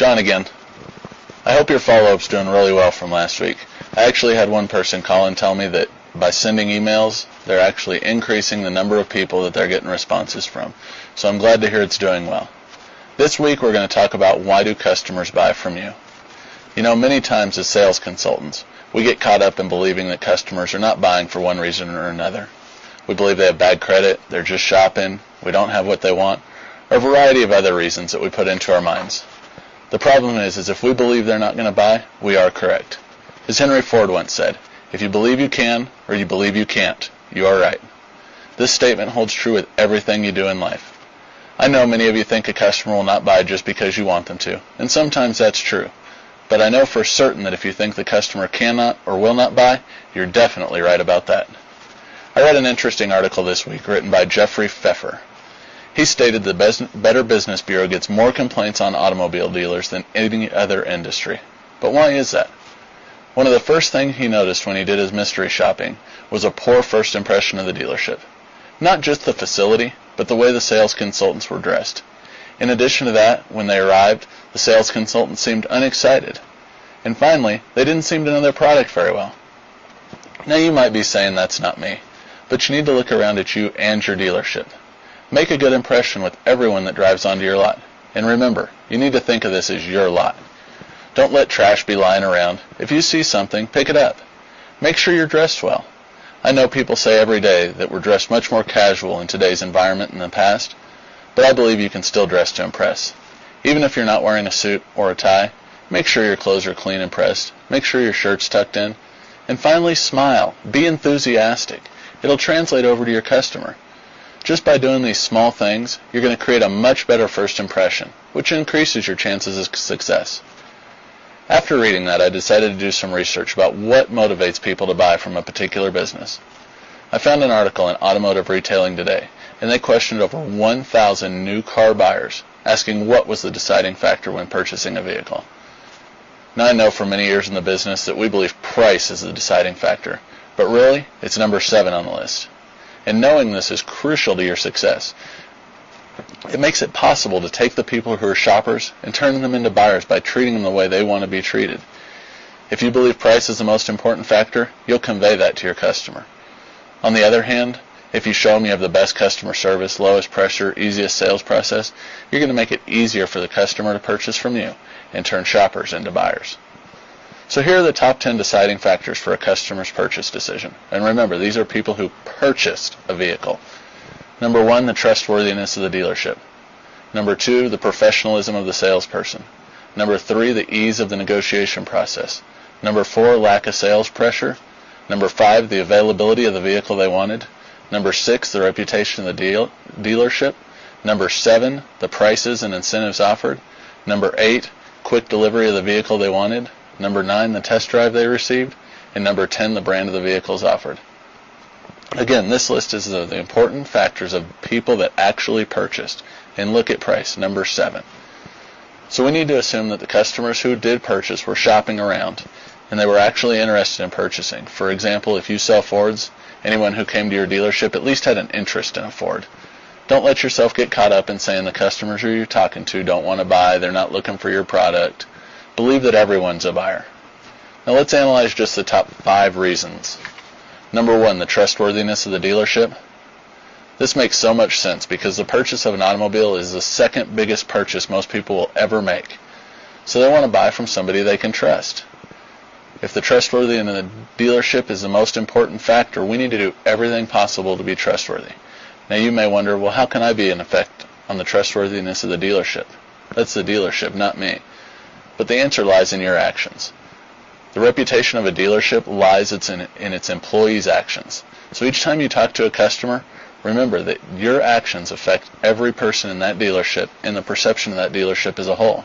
John again. I hope your follow-up's doing really well from last week. I actually had one person call and tell me that by sending emails, they're actually increasing the number of people that they're getting responses from. So I'm glad to hear it's doing well. This week we're going to talk about why do customers buy from you. You know, many times as sales consultants, we get caught up in believing that customers are not buying for one reason or another. We believe they have bad credit, they're just shopping, we don't have what they want, or a variety of other reasons that we put into our minds. The problem is if we believe they're not going to buy, we are correct. As Henry Ford once said, if you believe you can or you believe you can't, you are right. This statement holds true with everything you do in life. I know many of you think a customer will not buy just because you want them to, and sometimes that's true. But I know for certain that if you think the customer cannot or will not buy, you're definitely right about that. I read an interesting article this week written by Jeffrey Pfeffer. He stated the Better Business Bureau gets more complaints on automobile dealers than any other industry. But why is that? One of the first things he noticed when he did his mystery shopping was a poor first impression of the dealership. Not just the facility, but the way the sales consultants were dressed. In addition to that, when they arrived, the sales consultants seemed unexcited. And finally, they didn't seem to know their product very well. Now you might be saying that's not me, but you need to look around at you and your dealership. Make a good impression with everyone that drives onto your lot. And remember, you need to think of this as your lot. Don't let trash be lying around. If you see something, pick it up. Make sure you're dressed well. I know people say every day that we're dressed much more casual in today's environment than the past, but I believe you can still dress to impress. Even if you're not wearing a suit or a tie, make sure your clothes are clean and pressed. Make sure your shirt's tucked in. And finally, smile. Be enthusiastic. It'll translate over to your customer. Just by doing these small things, you're going to create a much better first impression, which increases your chances of success. After reading that, I decided to do some research about what motivates people to buy from a particular business. I found an article in Automotive Retailing Today, and they questioned over 1,000 new car buyers, asking what was the deciding factor when purchasing a vehicle. Now I know from many years in the business that we believe price is the deciding factor, but really, it's number 7 on the list. And knowing this is crucial to your success. It makes it possible to take the people who are shoppers and turn them into buyers by treating them the way they want to be treated. If you believe price is the most important factor, you'll convey that to your customer. On the other hand, if you show them you have the best customer service, lowest pressure, easiest sales process, you're going to make it easier for the customer to purchase from you and turn shoppers into buyers. So here are the top 10 deciding factors for a customer's purchase decision. And remember, these are people who purchased a vehicle. Number 1, the trustworthiness of the dealership. Number 2, the professionalism of the salesperson. Number 3, the ease of the negotiation process. Number 4, lack of sales pressure. Number 5, the availability of the vehicle they wanted. Number 6, the reputation of the dealership. Number 7, the prices and incentives offered. Number 8, quick delivery of the vehicle they wanted. Number 9, the test drive they received. And number 10, the brand of the vehicles offered. Again, this list is the important factors of people that actually purchased. And look at price, number 7. So we need to assume that the customers who did purchase were shopping around, and they were actually interested in purchasing. For example, if you sell Fords, anyone who came to your dealership at least had an interest in a Ford. Don't let yourself get caught up in saying the customers who you're talking to don't want to buy, they're not looking for your product. Believe that everyone's a buyer. Now let's analyze just the top 5 reasons. Number 1, the trustworthiness of the dealership. This makes so much sense because the purchase of an automobile is the second biggest purchase most people will ever make. So they want to buy from somebody they can trust. If the trustworthiness of the dealership is the most important factor, we need to do everything possible to be trustworthy. Now you may wonder, well, how can I be an effect on the trustworthiness of the dealership? That's the dealership, not me. But the answer lies in your actions. The reputation of a dealership lies in its employees' actions. So each time you talk to a customer, remember that your actions affect every person in that dealership and the perception of that dealership as a whole.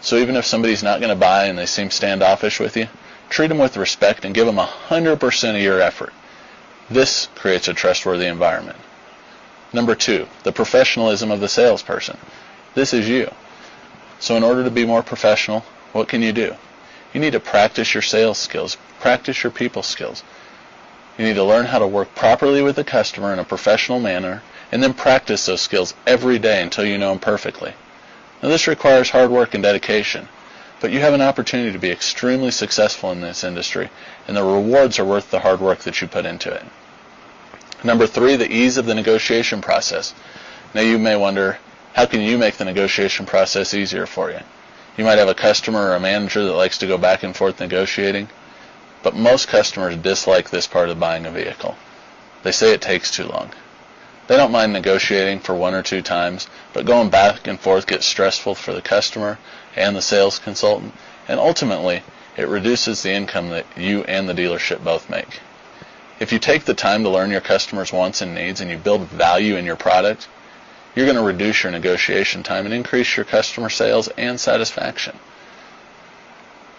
So even if somebody's not going to buy and they seem standoffish with you, treat them with respect and give them 100% of your effort. This creates a trustworthy environment. Number 2, the professionalism of the salesperson. This is you. So in order to be more professional, what can you do? You need to practice your sales skills, practice your people skills. You need to learn how to work properly with the customer in a professional manner, and then practice those skills every day until you know them perfectly. Now this requires hard work and dedication, but you have an opportunity to be extremely successful in this industry, and the rewards are worth the hard work that you put into it. Number 3, the ease of the negotiation process. Now you may wonder, how can you make the negotiation process easier for you? You might have a customer or a manager that likes to go back and forth negotiating, but most customers dislike this part of buying a vehicle. They say it takes too long. They don't mind negotiating for 1 or 2 times, but going back and forth gets stressful for the customer and the sales consultant, and ultimately it reduces the income that you and the dealership both make. If you take the time to learn your customers' wants and needs and you build value in your product, you're going to reduce your negotiation time and increase your customer sales and satisfaction.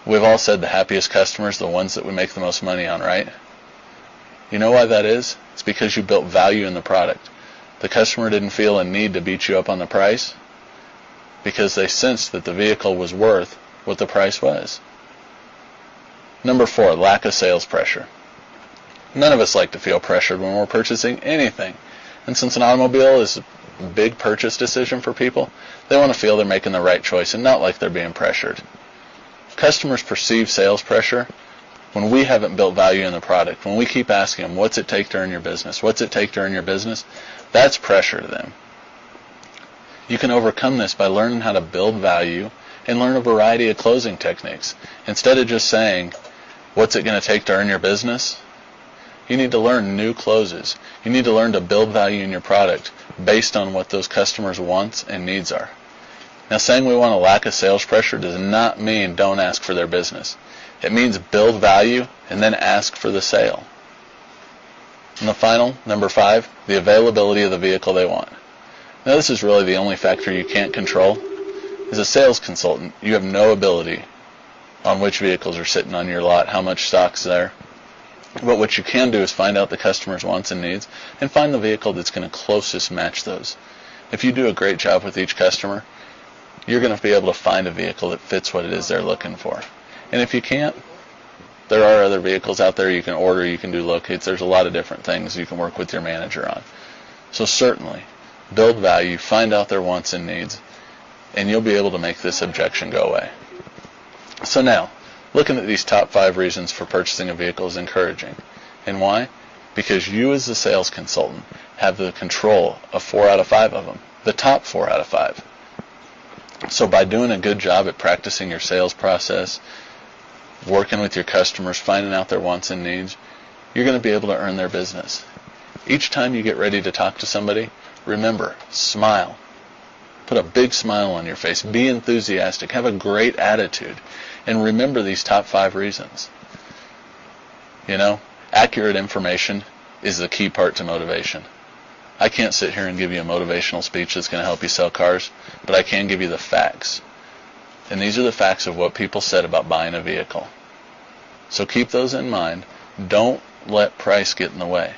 We've all said the happiest customers are the ones that we make the most money on, right? You know why that is? It's because you built value in the product. The customer didn't feel a need to beat you up on the price because they sensed that the vehicle was worth what the price was. Number 4, lack of sales pressure. None of us like to feel pressured when we're purchasing anything. And since an automobile is a big purchase decision for people, they want to feel they're making the right choice and not like they're being pressured. Customers perceive sales pressure when we haven't built value in the product. When we keep asking them, what's it take to earn your business? What's it take to earn your business? That's pressure to them. You can overcome this by learning how to build value and learn a variety of closing techniques. Instead of just saying, what's it going to take to earn your business? You need to learn new closes. You need to learn to build value in your product based on what those customers' wants and needs are. Now, saying we want a lack of sales pressure does not mean don't ask for their business. It means build value and then ask for the sale. And the final, number 5, the availability of the vehicle they want. Now, this is really the only factor you can't control. As a sales consultant, you have no ability on which vehicles are sitting on your lot, how much stock's there. But what you can do is find out the customer's wants and needs and find the vehicle that's going to closest match those. If you do a great job with each customer, you're going to be able to find a vehicle that fits what it is they're looking for. And if you can't, there are other vehicles out there you can order, you can do locates. There's a lot of different things you can work with your manager on. So certainly, build value, find out their wants and needs, and you'll be able to make this objection go away. So now, looking at these top 5 reasons for purchasing a vehicle is encouraging. And why? Because you as the sales consultant have the control of 4 out of 5 of them, the top 4 out of 5. So by doing a good job at practicing your sales process, working with your customers, finding out their wants and needs, you're going to be able to earn their business. Each time you get ready to talk to somebody, remember, smile. Put a big smile on your face. Be enthusiastic. Have a great attitude. And remember these top 5 reasons. You know, accurate information is the key part to motivation. I can't sit here and give you a motivational speech that's going to help you sell cars, but I can give you the facts. And these are the facts of what people said about buying a vehicle. So keep those in mind. Don't let price get in the way.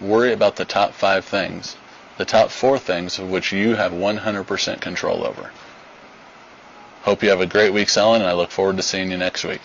Worry about the top 5 things, the top 4 things of which you have 100% control over. Hope you have a great week selling, and I look forward to seeing you next week.